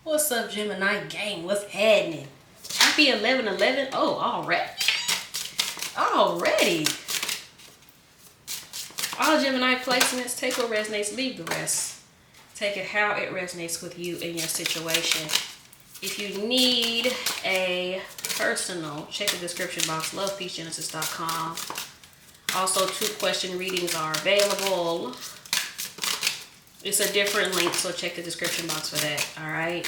What's up, Gemini gang? What's happening? Happy 11/11. Oh, already. All Gemini placements, take what resonates, leave the rest. Take it how it resonates with you in your situation. If you need a personal, check the description box, lovepeacegenesis.com. Also, 2-question readings are available. It's a different link, so check the description box for that. All right.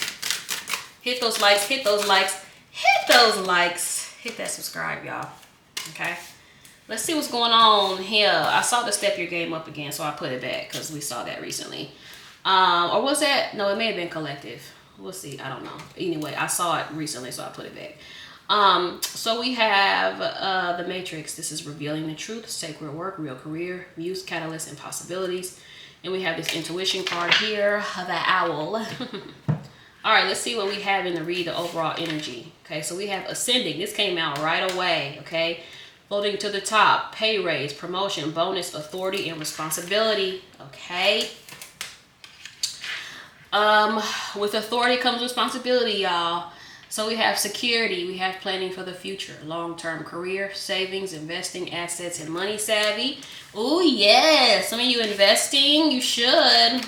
Hit those likes, hit those likes, hit those likes. Hit that subscribe, y'all. Okay. Let's see what's going on here. I saw the step your game up again, so I put it back because we saw that recently. Or was that? No, it may have been collective. We'll see. I don't know. Anyway, I saw it recently, so I put it back. So we have the Matrix. This is revealing the truth, sacred work, real career, muse, catalyst, and possibilities. And we have this intuition card here, the owl. All right, let's see what we have in the read, the overall energy. Okay, so we have ascending. This came out right away, okay? Floating to the top, pay raise, promotion, bonus, authority, and responsibility, okay? With authority comes responsibility, y'all. So we have security, we have planning for the future, long-term career, savings, investing, assets, and money savvy. Oh, yes, some of you investing, you should.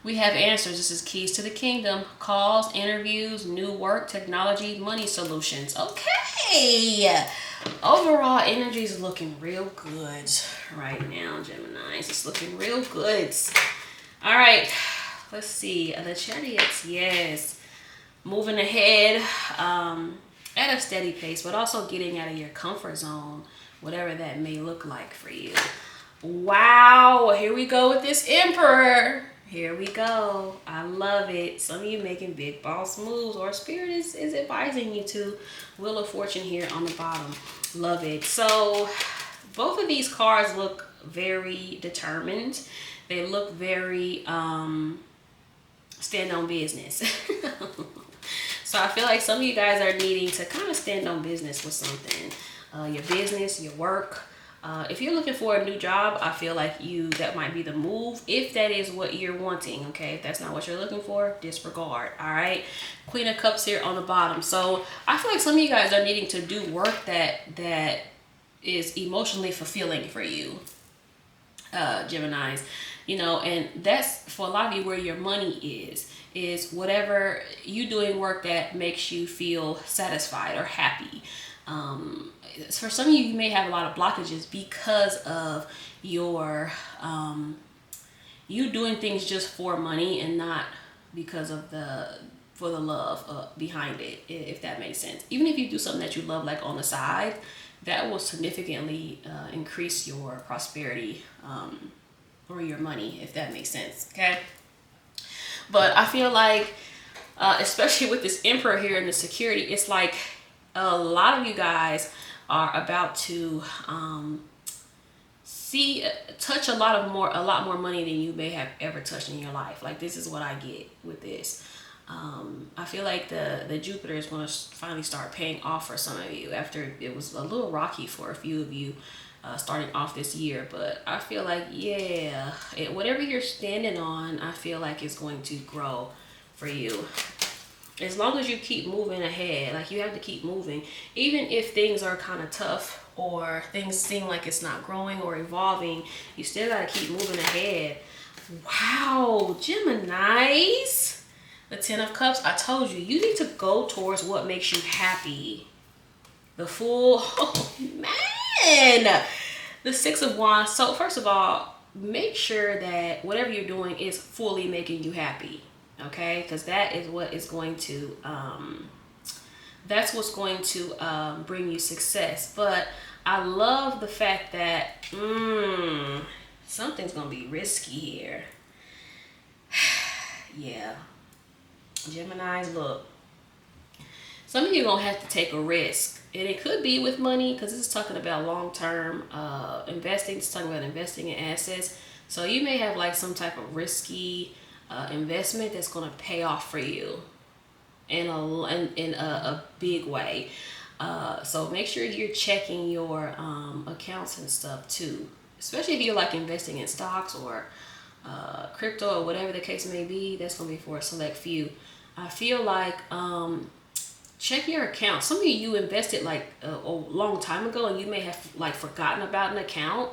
We have answers. This is keys to the kingdom, calls, interviews, new work, technology, money solutions. Okay. Overall energy is looking real good right now, Gemini. It's looking real good. All right. Let's see. The chariots, yes. Moving ahead at a steady pace, but also getting out of your comfort zone, whatever that may look like for you. Wow. Here we go with this emperor. Here we go. I love it. Some of you making big boss moves, or spirit is advising you to. Wheel of Fortune here on the bottom. Love it. So both of these cards look very determined. They look very stand on business. So I feel like some of you guys are needing to kind of stand on business with something. Your business, your work. If you're looking for a new job, I feel like that might be the move, if that is what you're wanting. Okay, if that's not what you're looking for, disregard. All right. Queen of Cups here on the bottom. So I feel like some of you guys are needing to do work that is emotionally fulfilling for you, Geminis. You know, and that's for a lot of you where your money is whatever you doing work that makes you feel satisfied or happy. For some of you, you may have a lot of blockages because of your you doing things just for money and not because of for the love behind it, if that makes sense. Even if you do something that you love, like on the side, that will significantly increase your prosperity or your money, if that makes sense. Okay, but I feel like especially with this emperor here and the security, it's like a lot of you guys are about to touch a lot more money than you may have ever touched in your life. Like, this is what I get with this. I feel like the Jupiter is going to finally start paying off for some of you after it was a little rocky for a few of you starting off this year. But I feel like, yeah, whatever you're standing on, I feel like it's going to grow for you. As long as you keep moving ahead, like, you have to keep moving. Even if things are kind of tough or things seem like it's not growing or evolving, you still got to keep moving ahead. Wow, Geminis. The 10 of Cups, I told you, you need to go towards what makes you happy. The Fool, oh man. The 6 of Wands. So first of all, make sure that whatever you're doing is fully making you happy. Okay, because that is what is going to that's what's going to bring you success. But I love the fact that something's gonna be risky here. Yeah, Geminis, look, some of you are gonna have to take a risk, and it could be with money, because this is talking about long-term investing. It's talking about investing in assets. So you may have like some type of risky investment that's going to pay off for you in a big way. So make sure you're checking your accounts and stuff too, especially if you're like investing in stocks or crypto or whatever the case may be, that's going to be for a select few. I feel like check your account. Some of you invested like a long time ago, and you may have like forgotten about an account.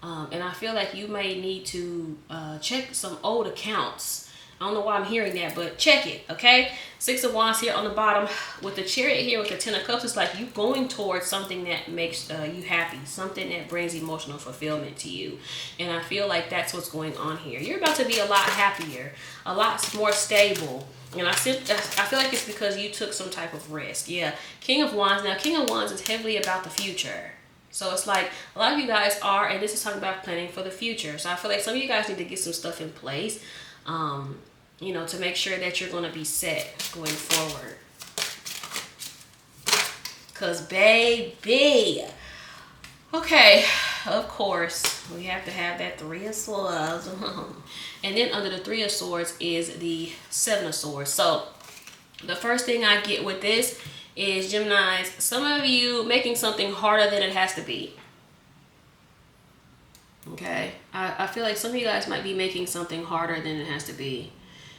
And I feel like you may need to check some old accounts. I don't know why I'm hearing that, but check it, okay? Six of Wands here on the bottom. With the Chariot here with the Ten of Cups, it's like you going towards something that makes you happy, something that brings emotional fulfillment to you. And I feel like that's what's going on here. You're about to be a lot happier, a lot more stable. And I feel like it's because you took some type of risk. Yeah, King of Wands. Now, King of Wands is heavily about the future. So it's like a lot of you guys are, and this is talking about planning for the future. So I feel like some of you guys need to get some stuff in place, you know, to make sure that you're going to be set going forward. Because, baby, okay, of course, we have to have that Three of Swords. And then under the Three of Swords is the Seven of Swords. So the first thing I get with this is, Geminis, some of you making something harder than it has to be. Okay, I feel like some of you guys might be making something harder than it has to be.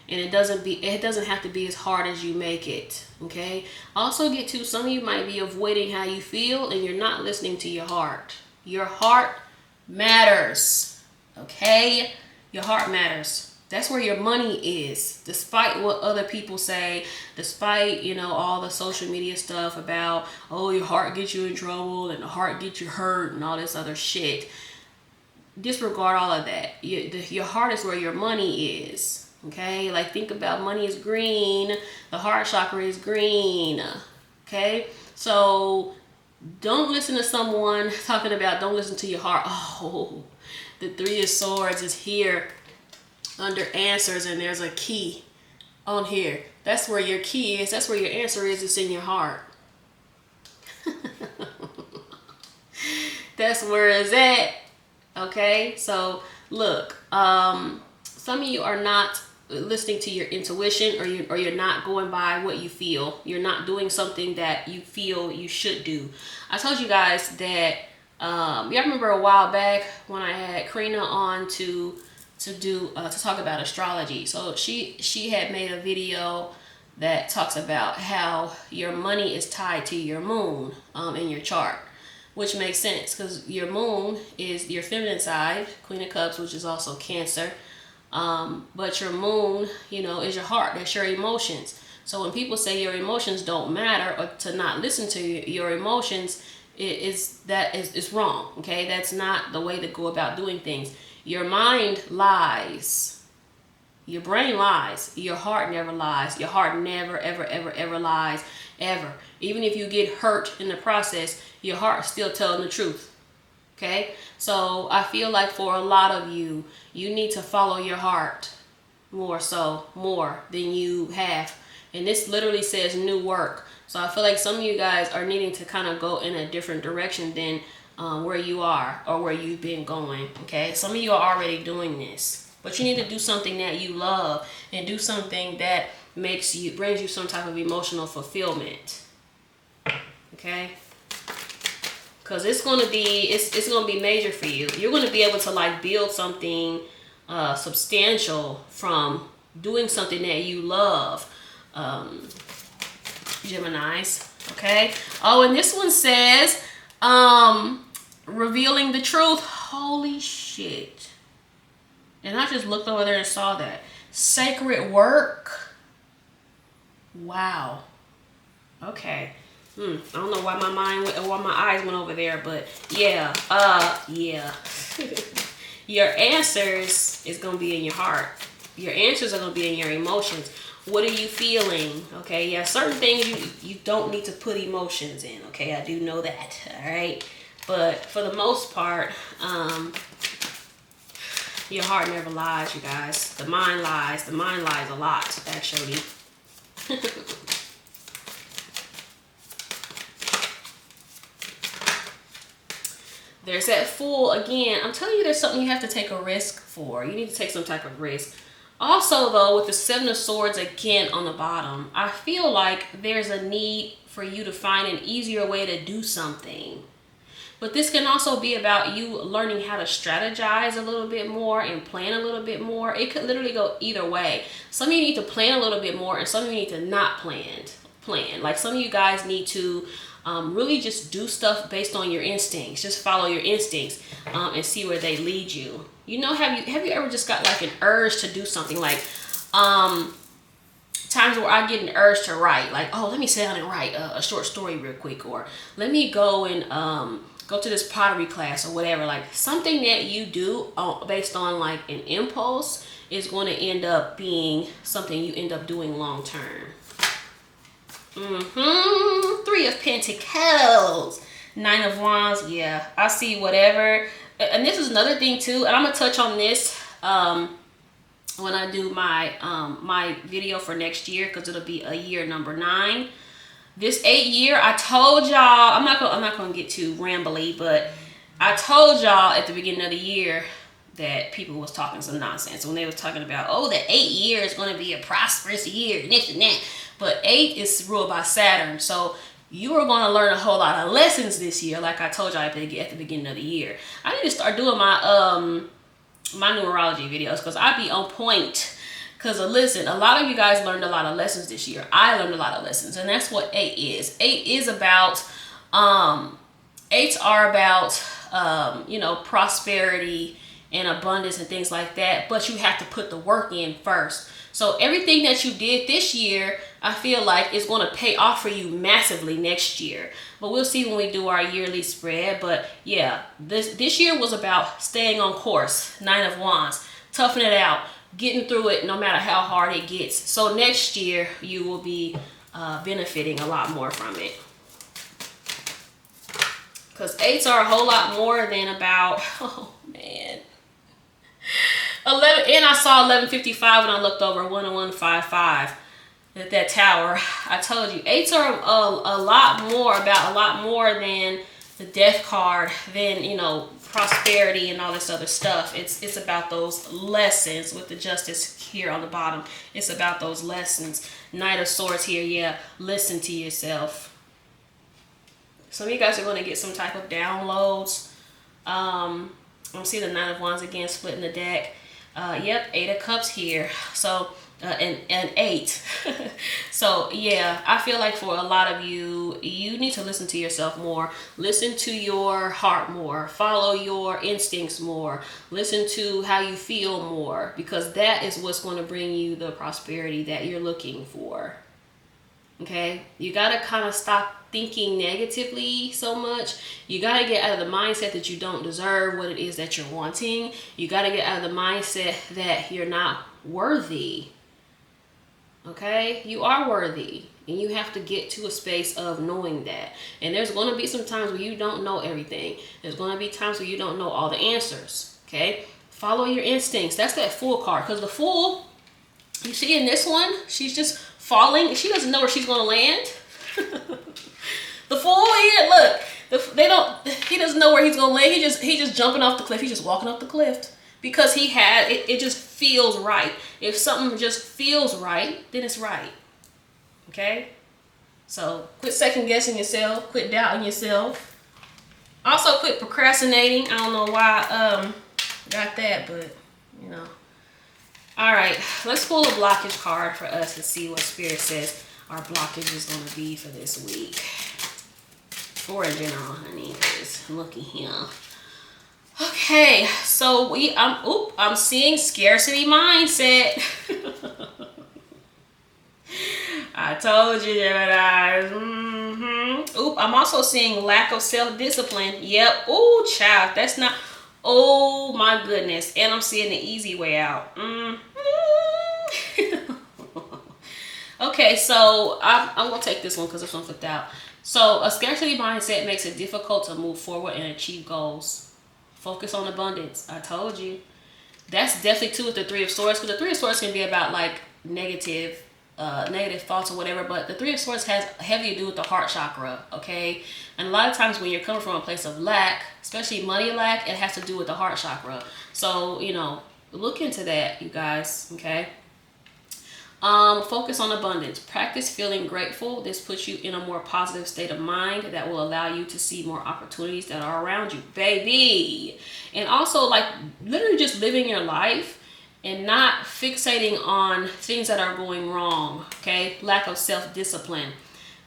And it doesn't have to be as hard as you make it. Okay. Also get to, some of you might be avoiding how you feel, and you're not listening to your heart. Your heart matters. Okay. Your heart matters. That's where your money is. Despite what other people say, despite, you know, all the social media stuff about, oh, your heart gets you in trouble and the heart gets you hurt and all this other shit. Disregard all of that. Your heart is where your money is. Okay, like think about money is green, the heart chakra is green. Okay, so don't listen to someone talking about don't listen to your heart. Oh, the Three of Swords is here under answers, and there's a key on here. That's where your key is. That's where your answer is. It's in your heart. That's where it's at. Okay, so look, some of you are not listening to your intuition, or you're not going by what you feel. You're not doing something that you feel you should do. I told you guys that y'all remember a while back when I had Karina on to talk about astrology. So she had made a video that talks about how your money is tied to your moon in your chart, which makes sense because your moon is your feminine side, Queen of Cups, which is also Cancer. But your moon, you know, is your heart. That's your emotions. So when people say your emotions don't matter, or to not listen to your emotions, it's wrong. Okay, that's not the way to go about doing things. Your mind lies. Your brain lies. Your heart never lies. Your heart never, ever, ever, ever lies, ever. Even if you get hurt in the process, your heart's still telling the truth. Okay, so I feel like for a lot of you, you need to follow your heart more than you have. And this literally says new work. So I feel like some of you guys are needing to kind of go in a different direction than where you are or where you've been going. Okay, some of you are already doing this, but you need to do something that you love and do something that brings you some type of emotional fulfillment. Okay. Because it's gonna be major for you. You're gonna be able to like build something substantial from doing something that you love, Geminis. Okay. Oh, and this one says revealing the truth. Holy shit! And I just looked over there and saw that sacred work. Wow. Okay. I don't know why my mind went, or why my eyes went over there, but yeah, yeah. Your answers is gonna be in your heart. Your answers are gonna be in your emotions. What are you feeling? Okay, yeah, certain things you don't need to put emotions in. Okay, I do know that. All right, but for the most part, your heart never lies, you guys. The mind lies. The mind lies a lot, actually. There's that Fool again. I'm telling you, there's something you have to take a risk for. You need to take some type of risk. Also, though, with the Seven of Swords again on the bottom, I feel like there's a need for you to find an easier way to do something. But this can also be about you learning how to strategize a little bit more and plan a little bit more. It could literally go either way. Some of you need to plan a little bit more, and some of you need to not plan. Like some of you guys need to really just do stuff based on your instincts. Just follow your instincts and see where they lead you. You know, have you ever just got like an urge to do something? Like times where I get an urge to write, like, oh, let me sit down and write a short story real quick, or let me go and go to this pottery class or whatever. Like something that you do based on like an impulse is going to end up being something you end up doing long term. Three of Pentacles, Nine of Wands. Yeah, I see whatever. And this is another thing too, and I'm gonna touch on this when I do my my video for next year, because it'll be a year number 9. This 8th year, I told y'all, I'm not gonna get too rambly, but I told y'all at the beginning of the year that people was talking some nonsense when they was talking about, oh, the 8th year is gonna be a prosperous year, and this and that. But 8 is ruled by Saturn, so you are gonna learn a whole lot of lessons this year, like I told y'all at the beginning of the year. I need to start doing my my numerology videos, because I be on point. Because listen, a lot of you guys learned a lot of lessons this year. I learned a lot of lessons, and that's what 8 is. 8 is about 8s are about you know, prosperity and abundance and things like that, but you have to put the work in first. So everything that you did this year, I feel like is going to pay off for you massively next year. But we'll see when we do our yearly spread. But yeah, this year was about staying on course. 9 of Wands, toughing it out, getting through it no matter how hard it gets. So next year you will be benefiting a lot more from it. Because 8s are a whole lot more than about, oh man, 11. And I saw 1155 when I looked over 10155 at that tower. I told you 8s are a lot more, about a lot more than the Death card, than, you know, prosperity and all this other stuff. It's about those lessons with the Justice here on the bottom. It's about those lessons. Knight of Swords here. Yeah, listen to yourself. Some of you guys are going to get some type of downloads. I'm seeing the Nine of Wands again, splitting the deck. Yep, 8 of Cups here. So and 8. So yeah, I feel like for a lot of you, you need to listen to yourself more. Listen to your heart more. Follow your instincts more. Listen to how you feel more, because that is what's going to bring you the prosperity that you're looking for. Okay, you got to kind of stop thinking negatively so much. You got to get out of the mindset that you don't deserve what it is that you're wanting. You got to get out of the mindset that you're not worthy. Okay, you are worthy, and you have to get to a space of knowing that. And there's going to be some times where you don't know everything. There's going to be times where you don't know all the answers. Okay, follow your instincts. That's that Fool card, because the Fool, you see in this one, she's just falling. She doesn't know where she's going to land. The Fool here, look, he doesn't know where he's going to land. He just jumping off the cliff. He's just walking off the cliff. Because it just feels right. If something just feels right, then it's right. Okay? So quit second guessing yourself. Quit doubting yourself. Also quit procrastinating. I don't know why I got that, but you know. Alright, let's pull a blockage card for us and see what Spirit says our blockage is going to be for this week. Or in general, honey. Because look at here. Okay, so I'm seeing scarcity mindset. I told you, Gemini. I'm also seeing lack of self-discipline. Yep. Ooh, child, that's not. Oh my goodness. And I'm seeing the easy way out. Okay, so I'm gonna take this one because this one flipped out. So a scarcity mindset makes it difficult to move forward and achieve goals. Focus on abundance. I told you. That's definitely too with the Three of Swords, because the Three of Swords can be about like negative thoughts or whatever, but the Three of Swords has heavily to do with the heart chakra, okay? And a lot of times when you're coming from a place of lack, especially money lack, it has to do with the heart chakra. So, you know, look into that, you guys, okay? Focus on abundance. Practice feeling grateful. This puts you in a more positive state of mind that will allow you to see more opportunities that are around you, baby. And also, like, literally just living your life and not fixating on things that are going wrong, okay? Lack of self-discipline.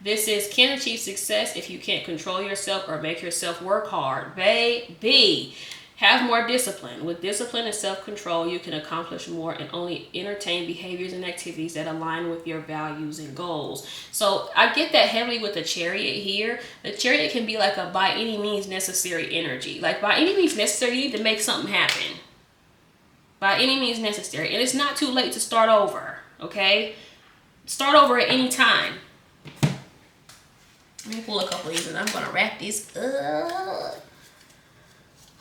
This is can achieve success if you can't control yourself or make yourself work hard, baby. Have more discipline. With discipline and self-control, you can accomplish more and only entertain behaviors and activities that align with your values and goals. So I get that heavily with the Chariot here. The Chariot can be like a by any means necessary energy. Like by any means necessary, you need to make something happen. By any means necessary. And it's not too late to start over, okay? Start over at any time. Let me pull a couple of these and I'm going to wrap these up.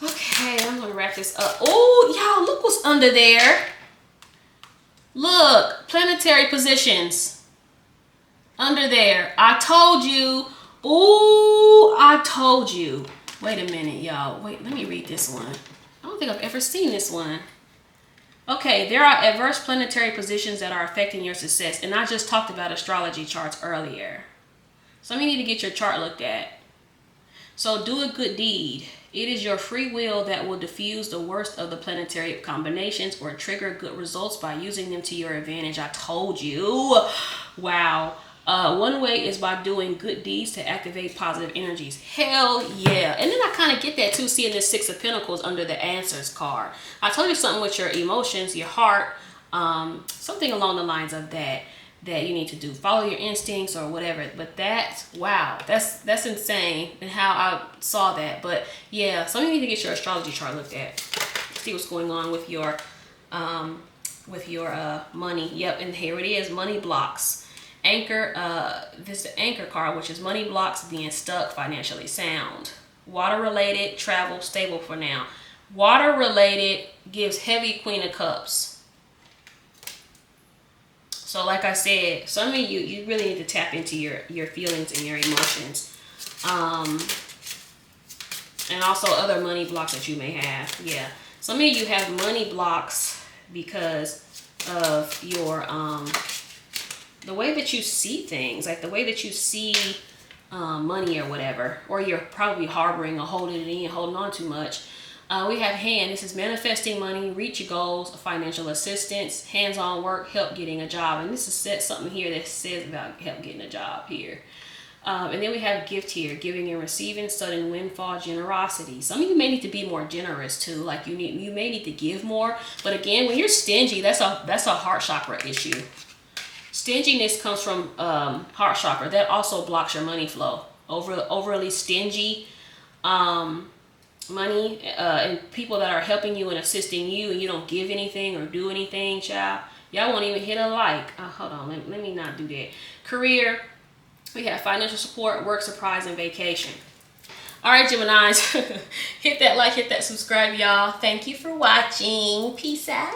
Okay, I'm going to wrap this up. Oh, y'all, look what's under there. Look, planetary positions. Under there. I told you. Oh, I told you. Wait a minute, y'all. Wait, let me read this one. I don't think I've ever seen this one. Okay, there are adverse planetary positions that are affecting your success. And I just talked about astrology charts earlier. So you need to get your chart looked at. So do a good deed. It is your free will that will diffuse the worst of the planetary combinations or trigger good results by using them to your advantage. I told you. Wow. One way is by doing good deeds to activate positive energies. Hell yeah. And then I kind of get that too, seeing this Six of Pentacles under the Answers card. I told you something with your emotions, your heart, something along the lines of that you need to do. Follow your instincts or whatever. But that's, wow, that's insane and how I saw that. But yeah, so you need to get your astrology chart looked at. See what's going on with your money. Yep, and here it is, money blocks. Anchor, this is the Anchor card, which is money blocks, being stuck, financially sound. Water related, travel, stable for now. Water related gives heavy Queen of Cups. So like I said, some of you really need to tap into your feelings and your emotions. And also other money blocks that you may have. Yeah. Some of you have money blocks because of your, the way that you see things, like the way that you see money or whatever, or you're probably harboring or holding it in, holding on too much. We have hand. This is manifesting money, reach your goals, financial assistance, hands-on work, help getting a job. And this is something here that says about help getting a job here. And then we have gift here, giving and receiving, sudden windfall, generosity. Some of you may need to be more generous too. Like you may need to give more. But again, when you're stingy, that's a heart chakra issue. Stinginess comes from heart chakra. That also blocks your money flow. Overly stingy. Money and people that are helping you and assisting you and you don't give anything or do anything, child, y'all won't even hit a like. Hold on, let me not do that. Career, we have financial support, work, surprise, and vacation. All right, Geminis, hit that like, hit that subscribe, y'all. Thank you for watching. Peace out.